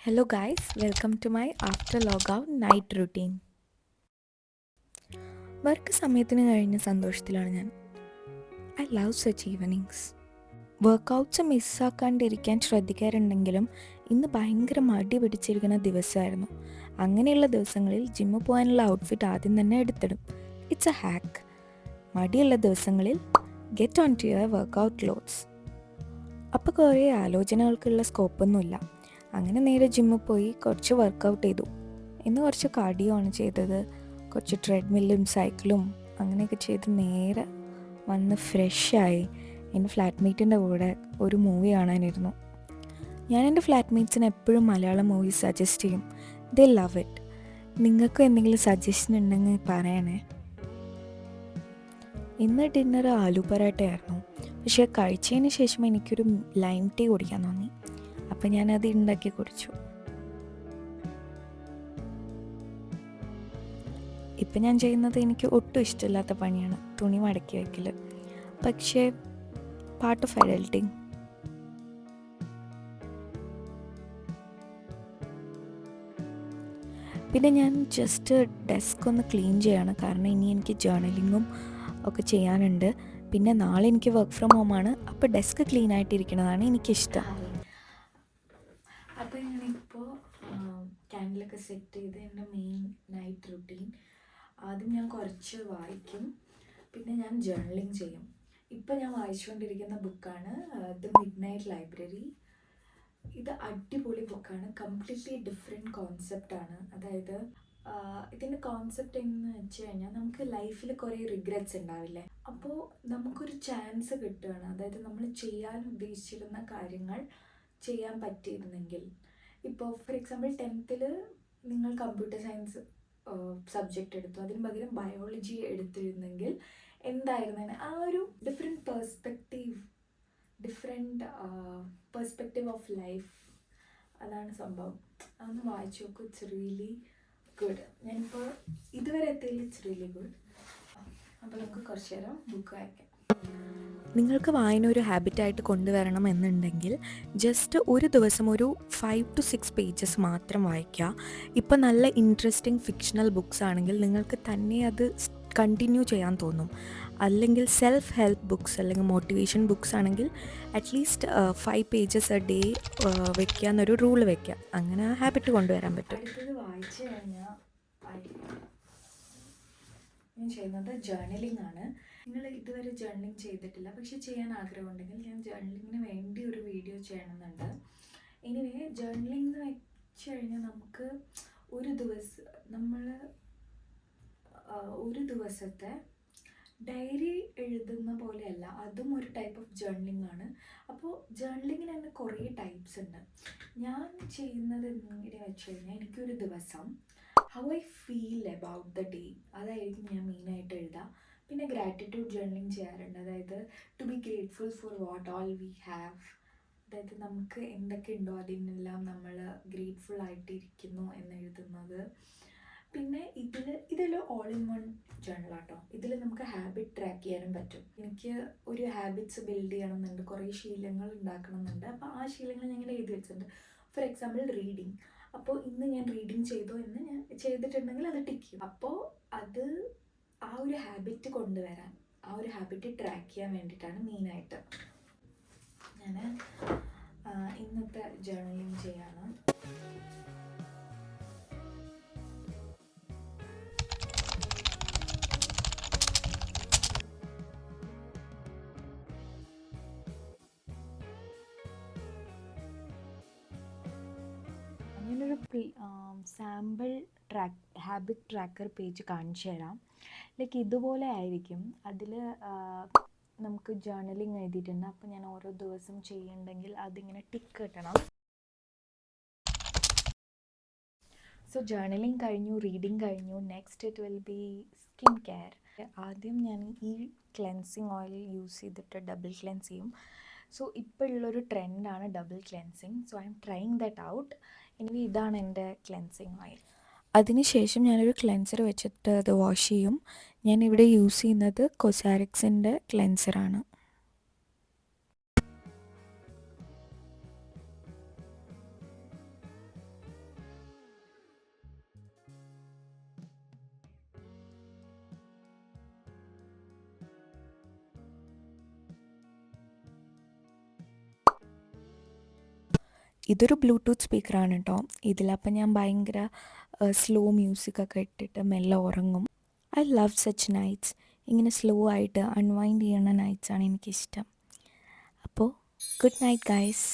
Hello guys, welcome to my after logout night routine. Work സമയത്തിന് കഴിഞ്ഞ സന്തോഷത്തിലാണ് ഞാൻ. I love such evenings. Workouts മിസ്സാക്കാണ്ടിരിക്കാൻ ശ്രദ്ധിക്കാറുണ്ടെങ്കിലും ഇന്ന് ഭയങ്കര മടി പിടിച്ചിരിക്കുന്ന ദിവസമായിരുന്നു. അങ്ങനെയുള്ള ദിവസങ്ങളിൽ ജിമ്മിൽ പോകാനുള്ള ഔട്ട്ഫിറ്റ് ആദ്യം തന്നെ എടുത്തിടും. It's A hack. മടിയുള്ള ദിവസങ്ങളിൽ get on to your workout clothes. അപ്പോൾ കുറേ ആലോചനകൾക്കുള്ള സ്കോപ്പൊന്നുമില്ല. അങ്ങനെ നേരെ ജിമ്മിൽ പോയി കുറച്ച് വർക്കൗട്ട് ചെയ്തു. ഇന്ന് കുറച്ച് കാർഡിയോ ആണ് ചെയ്തത്. കുറച്ച് ട്രെഡ്മില്ലും സൈക്കിളും അങ്ങനെയൊക്കെ ചെയ്ത് നേരെ വന്ന് ഫ്രഷായി എൻ്റെ ഫ്ലാറ്റ്മേറ്റിൻ്റെ കൂടെ ഒരു മൂവി കാണാനിരുന്നു. ഞാൻ എൻ്റെ ഫ്ലാറ്റ്മേറ്റ്സിന് എപ്പോഴും മലയാളം മൂവി സജസ്റ്റ് ചെയ്യും. ദേ ലവ് ഇറ്റ്. നിങ്ങൾക്കും എന്തെങ്കിലും സജഷൻ ഉണ്ടെങ്കിൽ പറയണേ. ഇന്ന് ഡിന്നർ ആലു പറാട്ടയായിരുന്നു. പക്ഷേ കഴിച്ചതിന് ശേഷം എനിക്കൊരു ലൈം ടീ കുടിക്കാൻ തോന്നി. അപ്പം ഞാനത് ഉണ്ടാക്കി കുടിച്ചു. ഇപ്പം ഞാൻ ചെയ്യുന്നത് എനിക്ക് ഒട്ടും ഇഷ്ടമില്ലാത്ത പണിയാണ്, തുണി മടക്കി വയ്ക്കൽ. പക്ഷേ പാർട്ട് ഓഫ് അഡൽട്ടിങ്. പിന്നെ ഞാൻ ജസ്റ്റ് ഡെസ്ക് ഒന്ന് ക്ലീൻ ചെയ്യാണ്, കാരണം ഇനി എനിക്ക് ജേർണലിങ്ങും ഒക്കെ ചെയ്യാനുണ്ട്. പിന്നെ നാളെ എനിക്ക് വർക്ക് ഫ്രം ഹോമാണ്. അപ്പോൾ ഡെസ്ക് ക്ലീൻ ആയിട്ടിരിക്കുന്നതാണ് എനിക്കിഷ്ടം. അപ്പോൾ ഞാനിപ്പോൾ ക്യാൻഡിലൊക്കെ സെറ്റ് ചെയ്ത് എൻ്റെ മെയിൻ നൈറ്റ് റുട്ടീൻ. ആദ്യം ഞാൻ കുറച്ച് വായിക്കും, പിന്നെ ഞാൻ ജേർണലിങ് ചെയ്യും. ഇപ്പം ഞാൻ വായിച്ചുകൊണ്ടിരിക്കുന്ന ബുക്കാണ് ദ മിഡ് നൈറ്റ് ലൈബ്രറി. ഇത് അടിപൊളി ബുക്കാണ്. കംപ്ലീറ്റ്ലി ഡിഫറെൻറ്റ് കോൺസെപ്റ്റാണ്. അതായത് ഇതിൻ്റെ കോൺസെപ്റ്റ് എന്ന് വെച്ച് കഴിഞ്ഞാൽ, നമുക്ക് ലൈഫിൽ കുറേ റിഗ്രറ്റ്സ് ഉണ്ടാവില്ലേ, അപ്പോൾ നമുക്കൊരു ചാൻസ് കിട്ടുകയാണ്. അതായത് നമ്മൾ ചെയ്യാൻ ഉദ്ദേശിച്ചിരുന്ന കാര്യങ്ങൾ ചെയ്യാൻ പറ്റിയിരുന്നെങ്കിൽ, ഇപ്പോൾ ഫോർ എക്സാമ്പിൾ 10th നിങ്ങൾ കമ്പ്യൂട്ടർ സയൻസ് സബ്ജക്റ്റ് എടുത്തു, അതിന് പകരം ബയോളജി എടുത്തിരുന്നെങ്കിൽ എന്തായിരുന്നേനെ. ആ ഒരു ഡിഫറെൻറ്റ് പെർസ്പെക്റ്റീവ് ഓഫ് ലൈഫ്, അതാണ് സംഭവം. അതൊന്ന് വായിച്ചു നോക്കൂ. It's really good. ഞാനിപ്പോൾ ഇതുവരെ എത്തിയില്ല. It's really good. അപ്പോൾ നമുക്ക് കുറച്ച് നേരം ബുക്ക് വായിക്കാം. നിങ്ങൾക്ക് വായന ഒരു ഹാബിറ്റായിട്ട് കൊണ്ടുവരണം എന്നുണ്ടെങ്കിൽ ജസ്റ്റ് ഒരു ദിവസം ഒരു 5 to 6 പേജസ് മാത്രം വായിക്കുക. ഇപ്പം നല്ല ഇൻട്രസ്റ്റിംഗ് ഫിക്ഷണൽ ബുക്സ് ആണെങ്കിൽ നിങ്ങൾക്ക് തന്നെ അത് കണ്ടിന്യൂ ചെയ്യാൻ തോന്നും. അല്ലെങ്കിൽ സെൽഫ് ഹെൽപ്പ് ബുക്സ് അല്ലെങ്കിൽ മോട്ടിവേഷൻ ബുക്സ് ആണെങ്കിൽ അറ്റ്ലീസ്റ്റ് 5 പേജസ് എ ഡേ വെക്കുക എന്നൊരു റൂൾ വെക്കുക. അങ്ങനെ ആ ഹാബിറ്റ് കൊണ്ടുവരാൻ പറ്റും. അടുത്തത് വായിച്ചു കഴിഞ്ഞാൽ ഞാൻ ചെയ്യുന്നത് ജേർണലിംഗ് ആണ്. നിങ്ങൾ ഇതുവരെ ജേർണലിംഗ് ചെയ്തിട്ടില്ല, പക്ഷെ ചെയ്യാൻ ആഗ്രഹമുണ്ടെങ്കിൽ ഞാൻ ജേർണലിങ്ങിന് വേണ്ടി ഒരു വീഡിയോ ചെയ്യണമെന്നുണ്ട്. എനിവേ, ജേർണലിംഗ് എന്ന് വെച്ച് കഴിഞ്ഞാൽ നമുക്ക് ഒരു ദിവസത്തെ ഡയറി എഴുതുന്ന പോലെയല്ല, അതും ഒരു ടൈപ്പ് ഓഫ് ജേർണലിംഗ് ആണ്. അപ്പോൾ ജേർണലിങ്ങിന് തന്നെ കുറേ ടൈപ്സ് ഉണ്ട്. ഞാൻ ചെയ്യുന്നത് എങ്ങനെ വെച്ച് കഴിഞ്ഞാൽ, എനിക്കൊരു ദിവസം how I feel about the day, അതായിരിക്കും ഞാൻ മെയിനായിട്ട് എഴുതുക. പിന്നെ ഗ്രാറ്റിറ്റ്യൂഡ് ജേർണലിംഗ് ചെയ്യാറുണ്ട്. അതായത് to be grateful for what all we have. അതായത് നമുക്ക് എന്തൊക്കെ ഉണ്ടോ അതിനെല്ലാം നമ്മൾ ഗ്രേറ്റ്ഫുൾ ആയിട്ടിരിക്കുന്നു എന്ന് എഴുതുന്നത്. പിന്നെ ഇതിൽ ഓൾ ഇൻ വൺ ജേർണലാട്ടോ. ഇതിൽ നമുക്ക് ഹാബിറ്റ് ട്രാക്ക് ചെയ്യാനും പറ്റും. എനിക്ക് ഒരു ഹാബിറ്റ്സ് ബിൽഡ് ചെയ്യണമെന്നുണ്ട്, കുറേ ശീലങ്ങൾ ഉണ്ടാക്കണമെന്നുണ്ട്. അപ്പോൾ ആ ശീലങ്ങൾ ഞാൻ ഇങ്ങനെ എഴുതി വെച്ചിട്ടുണ്ട്. For example reading. അപ്പോൾ ഇന്ന് ഞാൻ റീഡിങ് ചെയ്തോ എന്ന് ഞാൻ ചെയ്തിട്ടുണ്ടെങ്കിൽ അത് ടിക്ക് ചെയ്യും. അപ്പോൾ അത് ആ ഒരു ഹാബിറ്റ് കൊണ്ടുവരാൻ, ആ ഒരു ഹാബിറ്റ് ട്രാക്ക് ചെയ്യാൻ വേണ്ടിയിട്ടാണ് മെയിനായിട്ട് ഞാൻ ഇന്നത്തെ ജേർണലിംഗ് ചെയ്യാണ്. ഞാനൊരു സാമ്പിൾ ഹാബിറ്റ് ട്രാക്കർ പേജ് കാണിച്ചു തരാം. ലൈക്ക് ഇതുപോലെ ആയിരിക്കും. അതിൽ നമുക്ക് ജേർണലിംഗ് എഴുതിയിട്ടുണ്ട്. അപ്പോൾ ഞാൻ ഓരോ ദിവസം ചെയ്യുന്നുണ്ടെങ്കിൽ അതിങ്ങനെ ടിക്ക് കിട്ടണം. സോ ജേർണലിംഗ് കഴിഞ്ഞു, റീഡിങ് കഴിഞ്ഞു. Next it will be skin care. ആദ്യം ഞാൻ ഈ ക്ലെൻസിങ് ഓയിൽ യൂസ് ചെയ്തിട്ട് ഡബിൾ ക്ലെൻസ് ചെയ്യും. സോ ഇപ്പോൾ ഉള്ളൊരു ട്രെൻഡാണ് double cleansing. So I'm trying that out. ഇനി ഇതാണ് എൻ്റെ ക്ലെൻസിങ് ഓയിൽ. അതിനുശേഷം ഞാനൊരു ക്ലെൻസർ വെച്ചിട്ട് അത് വാഷ് ചെയ്യും. ഞാനിവിടെ യൂസ് ചെയ്യുന്നത് കൊസാരിക്സിൻ്റെ ക്ലെൻസറാണ്. ഇതൊരു ബ്ലൂടൂത്ത് സ്പീക്കറാണ് കേട്ടോ. ഇതിലപ്പം ഞാൻ ഭയങ്കര സ്ലോ മ്യൂസിക്കൊക്കെ ഇട്ടിട്ട് മെല്ലെ ഉറങ്ങും. I love such nights. ഇങ്ങനെ സ്ലോ ആയിട്ട് അൺവൈൻഡ് ചെയ്യണ നൈറ്റ്സാണ് എനിക്കിഷ്ടം. അപ്പോൾ ഗുഡ് നൈറ്റ് ഗൈസ്.